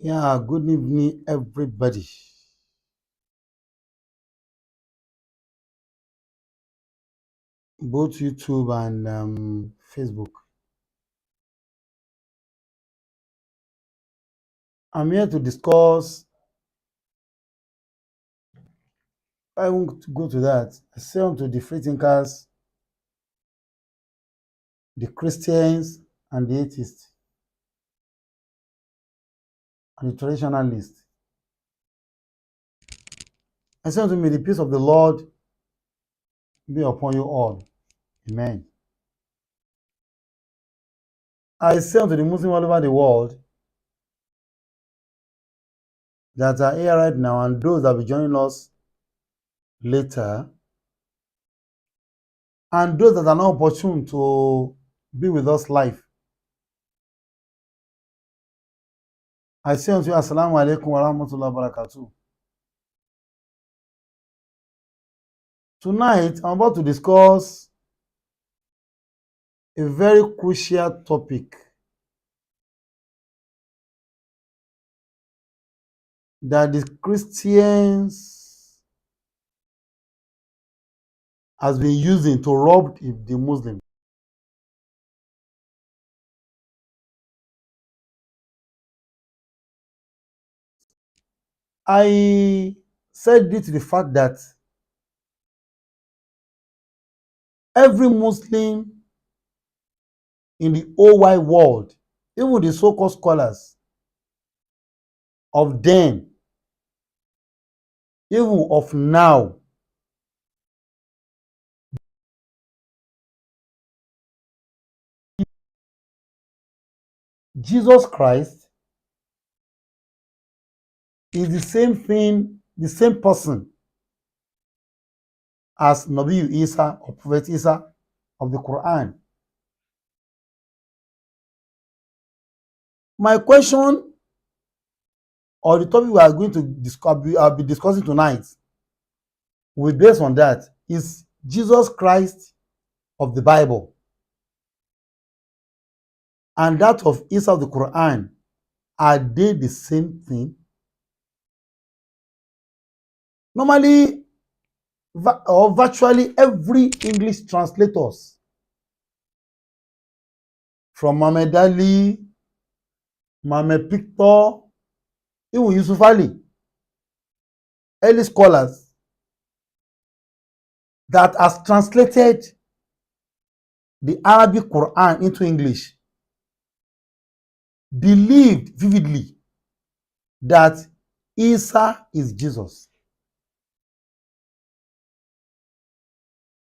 Yeah, good evening, everybody. Both YouTube and Facebook. I'm here to discuss. I won't go to that. I say unto the free thinkers, the Christians, and the atheists, and the traditionalists. I say unto me, the peace of the Lord be upon you all. Amen. I say unto the Muslims all over the world that are here right now and those that will be joining us later, and those that are not opportune to be with us live. I say unto you, Assalamu alaikum wa rahmatullahi wa barakatuh. Tonight, I'm about to discuss a very crucial topic that the Christians has been using to rob the Muslims. I said due to the fact that every Muslim in the whole wide world, even the so-called scholars of then, even of now, Jesus Christ is the same thing, the same person as Nabi Isa or Prophet Isa of the Quran. My question or the topic we are going to discuss, I'll be discussing tonight, will be based on that. Is Jesus Christ of the Bible and that of Isa of the Quran, are they the same thing? Normally, or virtually every English translators, from Muhammad Ali, Mohammed Pictor, even Yusuf Ali, early scholars that has translated the Arabic Quran into English, believed vividly that Isa is Jesus.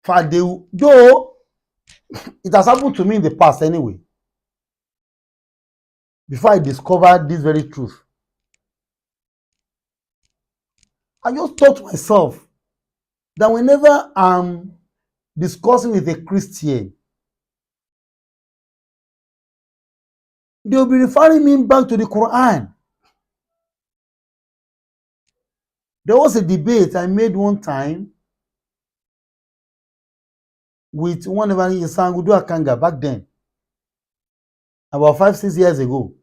Though it has happened to me in the past anyway, before I discovered this very truth, I just thought to myself that whenever I'm discussing with a Christian, they'll be referring me back to the Quran. There was a debate I made one time with one of in Sangudu Akanga back then, about 5-6 years ago.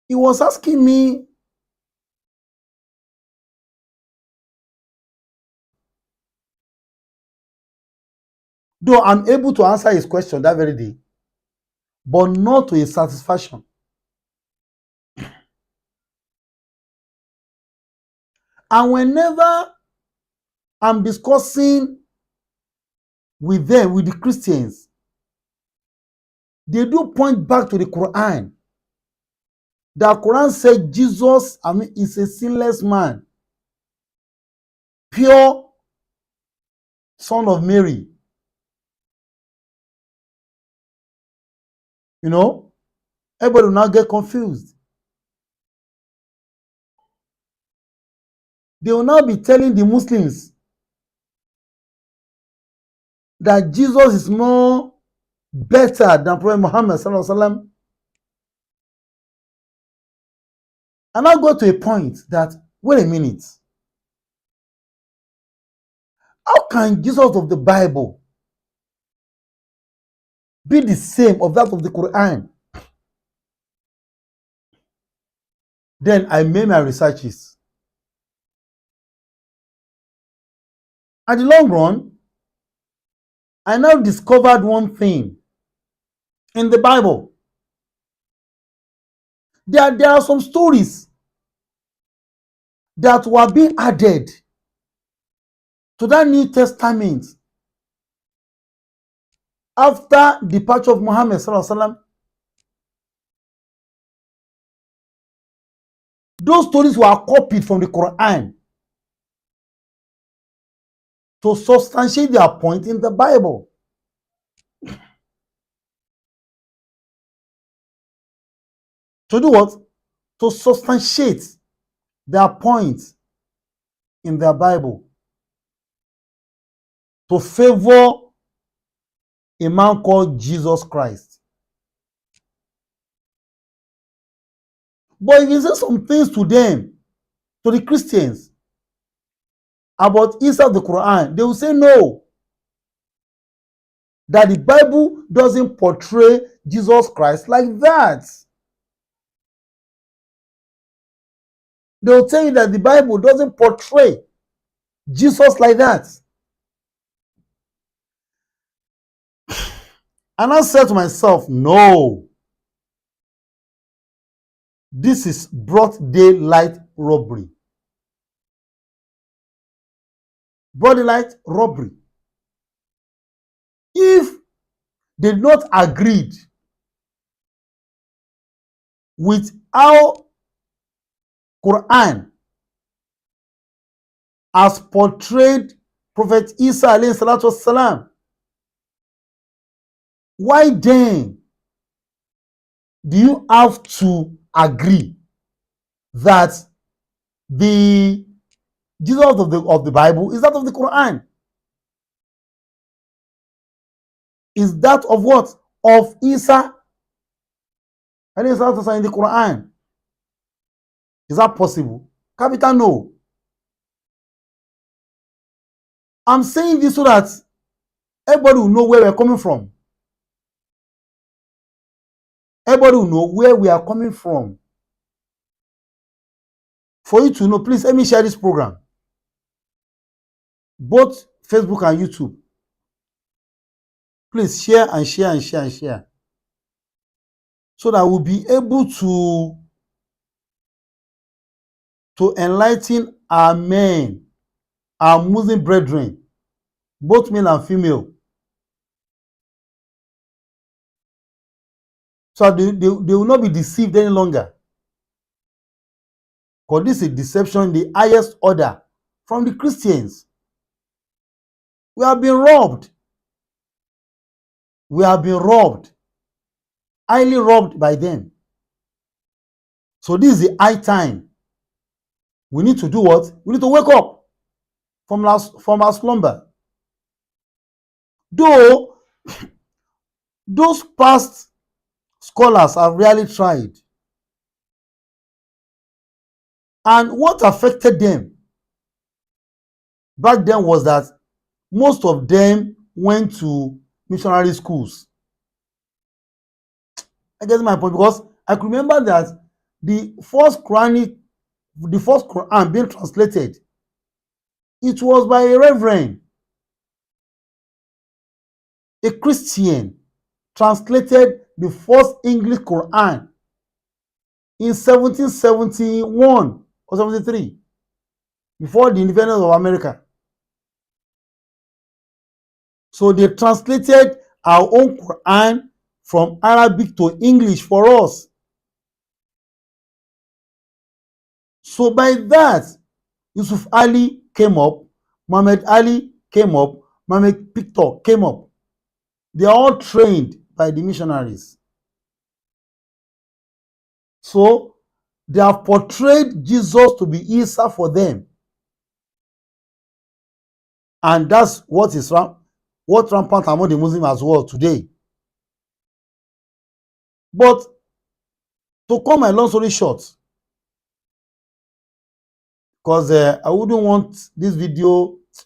He was asking me, though I'm able to answer his question that very day, but not to his satisfaction. And whenever I'm discussing with them, with the Christians, they do point back to the Quran. The Quran said Jesus, is a sinless man, pure son of Mary. You know, everybody will now get confused. They will now be telling the Muslims that Jesus is more better than Prophet Muhammad sallallahu alaihi wasallam. And I go to a point that, wait a minute, how can Jesus of the Bible be the same of that of the Quran? Then I made my researches. At the long run, I now discovered one thing in the Bible. There are some stories that were being added to that New Testament after the departure of Muhammad sallallahu alaihi wasallam. Those stories were copied from the Quran to substantiate their point in the Bible. To do what? To substantiate their point in their Bible. To favor a man called Jesus Christ. But if you say some things to them, to the Christians, about Isa of the Quran, they will say no. That the Bible doesn't portray Jesus Christ like that. They will tell you that the Bible doesn't portray Jesus like that. And I said to myself, no. This is broad daylight robbery. Broad daylight robbery. If they not agreed with how Quran has portrayed Prophet Isa alayhi salatu wasalam, why then do you have to agree that the Jesus of the Bible is that of the Quran? Is that of what? Of Isa alayhi salatu wasalam in the Quran? Is that possible? Capital no. I'm saying this so that everybody will know where we're coming from. Everybody will know where we are coming from. For you to know, please let me share this program. Both Facebook and YouTube. Please share and share and share and share. So that we'll be able to enlighten our men, our Muslim brethren, both male and female. So they will not be deceived any longer. Because this is a deception in the highest order from the Christians. We have been robbed. We have been robbed. Highly robbed by them. So this is the high time. We need to do what? We need to wake up from our slumber. Though those past scholars have really tried. And what affected them back then was that most of them went to missionary schools. I get my point, because I can remember that the first Quran being translated, it was by a reverend, a Christian, translated the first English Quran in 1771 or 73, before the independence of America. So they translated our own Quran from Arabic to English for us. So by that, Yusuf Ali came up, Muhammad Ali came up, Muhammad Pictor came up. They are all trained by the missionaries. So they have portrayed Jesus to be Isa for them. And that's what is rampant among the Muslims as well today. But to cut my long story short, because I wouldn't want this video to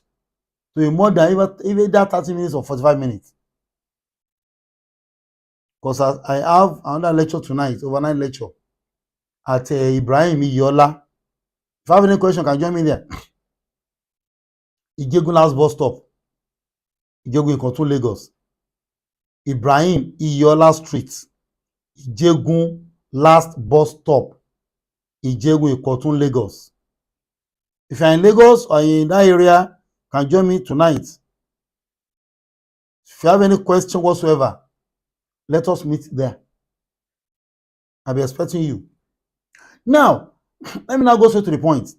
be more than even that 30 minutes or 45 minutes. Because I have another lecture tonight, overnight lecture. at Ibrahim Iyola. If you have any question, can join me there. Ijegun last bus stop, Ijegun Ikotun, Lagos. Ibrahim Iyola Street, Ijegun last bus stop, Ijegun Ikotun, Lagos. If you're in Lagos or in that area, can join me tonight. If you have any question whatsoever, let us meet there. I'll be expecting you. Now, let me now go straight to the point.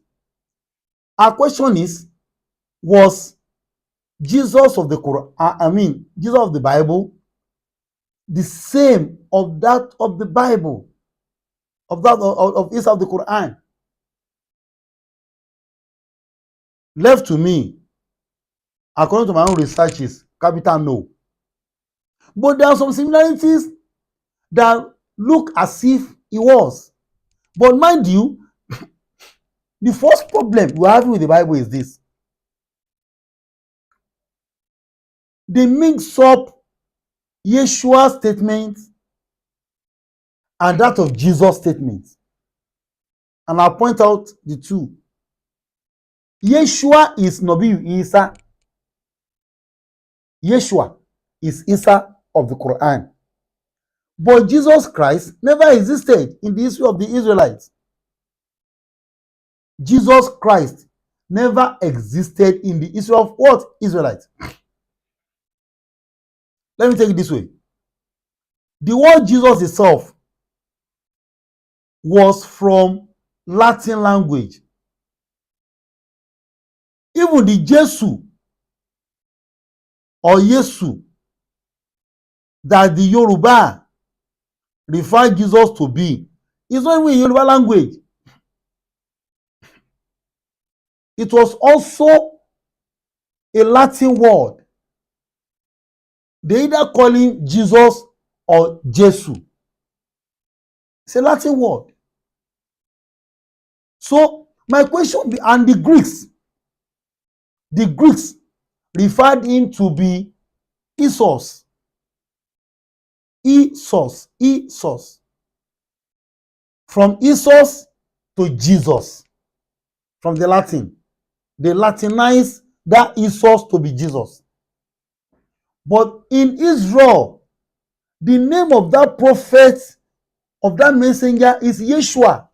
Our question is, was Jesus of the Quran, Jesus of the Bible, the same of that of the Bible, of that of Isa of the Quran? Left to me, according to my own researches, capital no. But there are some similarities that look as if he was. But mind you, the first problem we're having with the Bible is this. They mix up Yeshua's statement and that of Jesus' statement. And I'll point out the two. Yeshua is Nabi Isa. Yeshua is Isa of the Quran. But Jesus Christ never existed in the history of the Israelites. Jesus Christ never existed in the history of what? Israelites. Let me take it this way. The word Jesus itself was from Latin language. Even the Jesu or Yesu that the Yoruba refer Jesus to be is not even in Yoruba language. It was also a Latin word. They either call him Jesus or Jesu. It's a Latin word. So my question, and the Greeks referred him to be Isos. Isos. From Isos to Jesus. From the Latin. They Latinized that Isos to be Jesus. But in Israel, the name of that prophet, of that messenger, is Yeshua.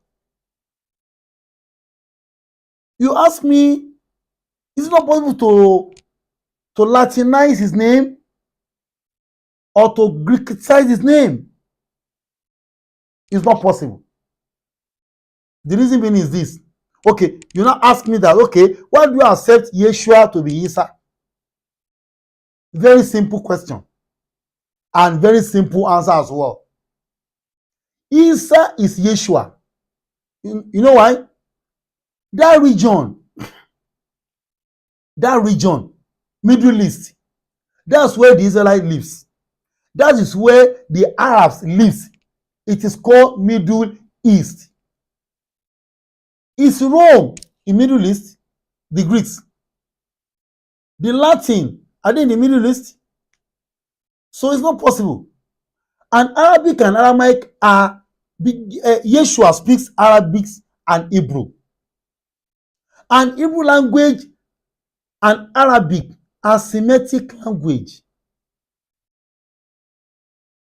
You ask me, is it not possible to Latinize his name or to Greekicize his name? It's not possible. The reason being is this. Okay, you now ask me that, okay, why do you accept Yeshua to be Isa? Very simple question. And very simple answer as well. Isa is Yeshua. You know why? That region, Middle East, that's where the Israelite lives. That is where the Arabs lives. It is called Middle East. It's Rome in Middle East, the Greeks. The Latin, are they in the Middle East? So it's not possible. And Arabic and Aramaic are, Yeshua speaks Arabic and Hebrew. And Hebrew language and Arabic are Semitic language.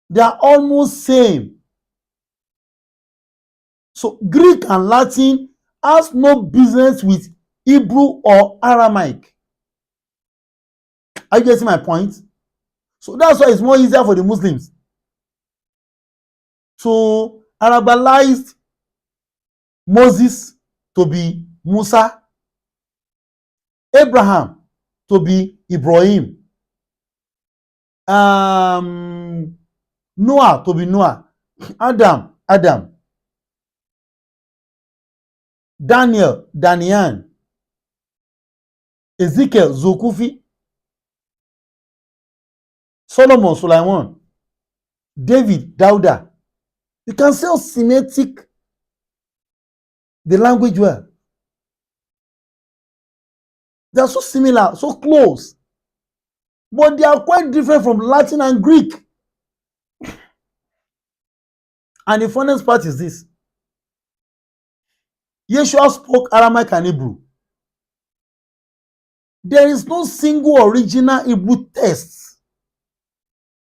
They are almost same. So Greek and Latin has no business with Hebrew or Aramaic. Are you getting my point? So that's why it's more easier for the Muslims to Arabalize Moses to be Musa, Abraham to be Ibrahim, Noah to be Noah, Adam, Daniel, Danian, Ezekiel, Zokufi, Solomon, Sulaiman, David, Dauda. You can say Semitic, the language well. They are so similar, so close. But they are quite different from Latin and Greek. And the funniest part is this. Yeshua spoke Aramaic and Hebrew. There is no single original Hebrew text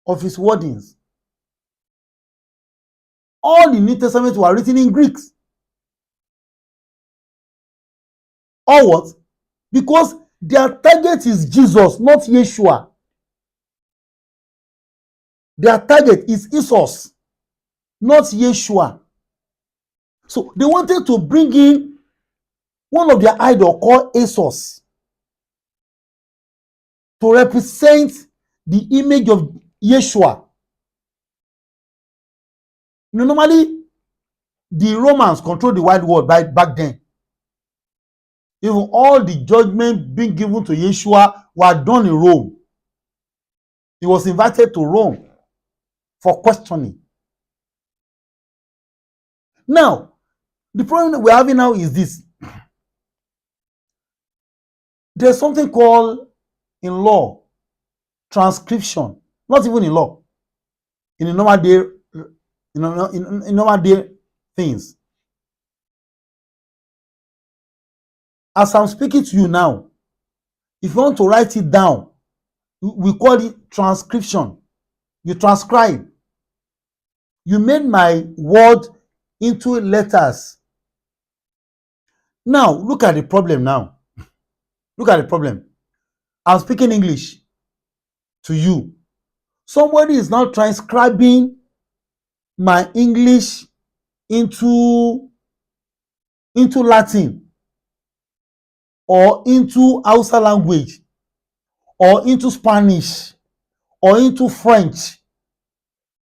of his wordings. All the New Testament were written in Greek. Or what? Because their target is Jesus, not Yeshua. Their target is Jesus, not Yeshua. So they wanted to bring in one of their idols called Jesus to represent the image of Yeshua. You know, normally the Romans controlled the wide world back then. Even all the judgment being given to Yeshua were done in Rome. He was invited to Rome for questioning. Now, the problem that we're having now is this. There's something called in law transcription, not even in law, in a normal day, in normal day things. As I'm speaking to you now, if you want to write it down, we call it transcription. You transcribe. You made my word into letters. Now, look at the problem now. Look at the problem. I'm speaking English to you. Somebody is now transcribing my English into Latin or into Hausa language or into Spanish or into French.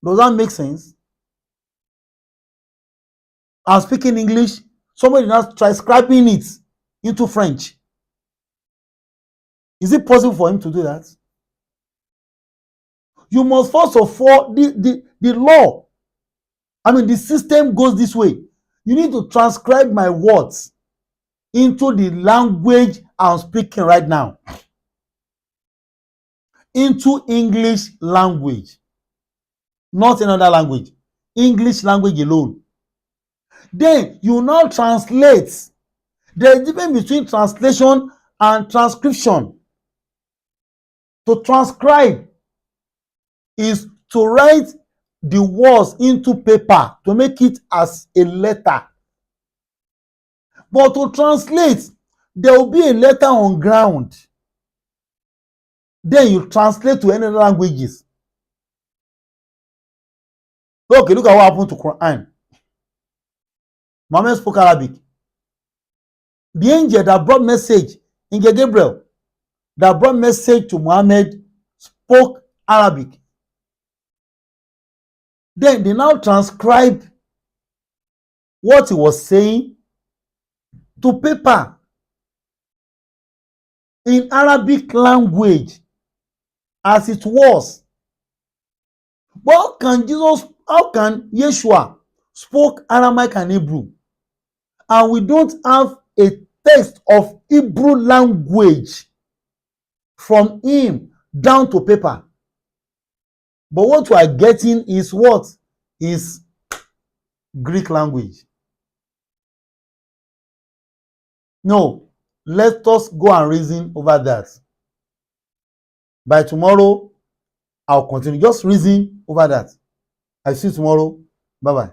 Does that make sense? I'm speaking English, somebody is now transcribing it into French. Is it possible for him to do that? You must first of all, the law, the system goes this way. You need to transcribe my words into the language I'm speaking right now, into English language, not another language, English language alone. Then you now translate. There is a difference between translation and transcription. To transcribe is to write the words into paper to make it as a letter. But to translate, there will be a letter on ground. Then you translate to any languages. Okay, look at what happened to Quran. Muhammad spoke Arabic. The angel that brought message, Angel Gabriel, that brought message to Muhammad, spoke Arabic. Then they now transcribe what he was saying to paper in Arabic language as it was. But how can Yeshua spoke Aramaic and Hebrew, and we don't have a text of Hebrew language from him down to paper? But what we are getting is what? Is Greek language. No, let us go and reason over that. By tomorrow, I'll continue. Just reason over that. I see you tomorrow. Bye-bye.